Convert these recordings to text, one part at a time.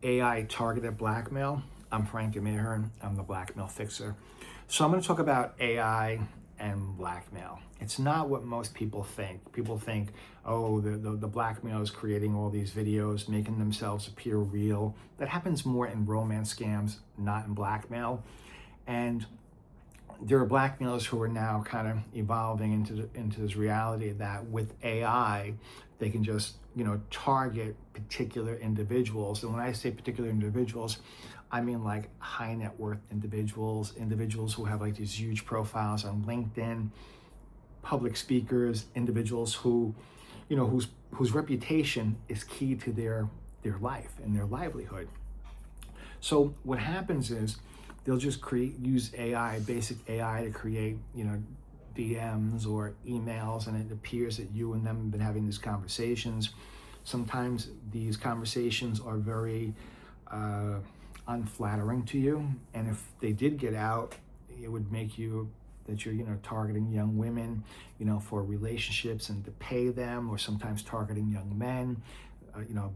AI targeted blackmail. I'm Frank Ahearn. I'm the Blackmail Fixer. So I'm going to talk about AI and blackmail. It's not what most people think. People think, oh, the blackmail is creating all these videos, making themselves appear real. That happens more in romance scams, not in blackmail. And there are blackmailers who are now kind of evolving into this reality that with AI, they can just, target particular individuals. And when I say particular individuals, I mean like high net worth individuals who have like these huge profiles on LinkedIn, public speakers, individuals who, whose reputation is key to their life and their livelihood. So what happens is they'll just use AI, basic AI, to create, DMs or emails, and it appears that you and them have been having these conversations. Sometimes these conversations are very unflattering to you, and if they did get out, it would make you that you're targeting young women for relationships and to pay them, or sometimes targeting young men,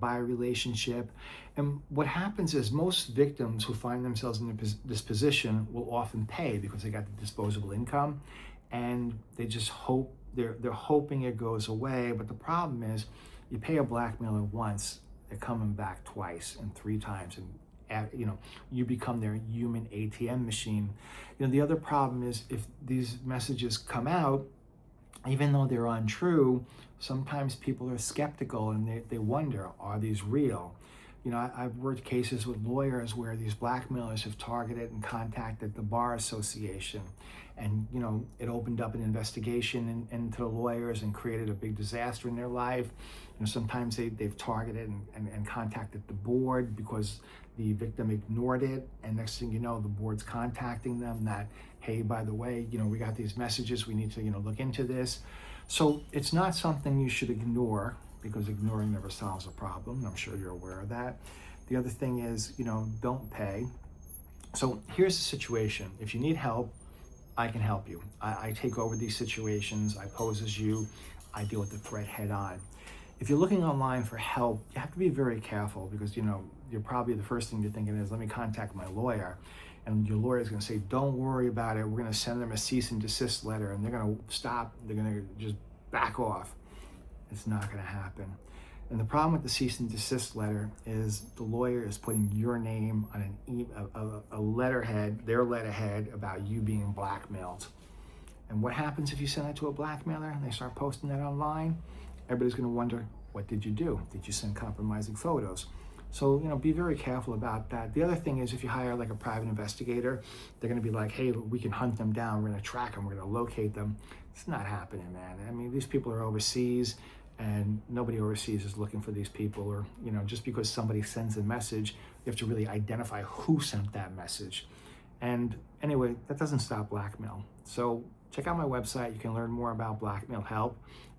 by a relationship. And what happens is most victims who find themselves in this position will often pay because they got the disposable income, and they just hope, they're hoping it goes away. But the problem is, you pay a blackmailer once, they're coming back twice and three times, and you become their human ATM machine. The other problem is, if these messages come out, even though they're untrue, sometimes people are skeptical and they wonder, are these real? I've worked cases with lawyers where these blackmailers have targeted and contacted the bar association, and it opened up an investigation into the lawyers and created a big disaster in their life. Sometimes they've targeted and contacted the board because the victim ignored it, and next thing you know, the board's contacting them that, hey, by the way, we got these messages, we need to look into this. So it's not something you should ignore, because ignoring never solves a problem. I'm sure you're aware of that. The other thing is, don't pay. So here's the situation. If you need help, I can help you. I take over these situations, I pose as you, I deal with the threat head on. If you're looking online for help, you have to be very careful, because you're probably, the first thing you're thinking is, let me contact my lawyer. And your lawyer is going to say, don't worry about it. We're going to send them a cease and desist letter, and they're going to stop. They're going to just back off. It's not going to happen. And the problem with the cease and desist letter is the lawyer is putting your name on a letterhead, their letterhead, about you being blackmailed. And what happens if you send that to a blackmailer and they start posting that online? Everybody's going to wonder, what did you do? Did you send compromising photos? So, be very careful about that. The other thing is, if you hire like a private investigator, they're going to be like, hey, we can hunt them down. We're going to track them. We're going to locate them. It's not happening, man. I mean, these people are overseas, and nobody overseas is looking for these people. Or, just because somebody sends a message, you have to really identify who sent that message. And anyway, that doesn't stop blackmail. So check out my website. You can learn more about Blackmail Help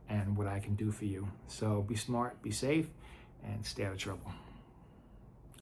and what I can do for you. So be smart, be safe, and stay out of trouble.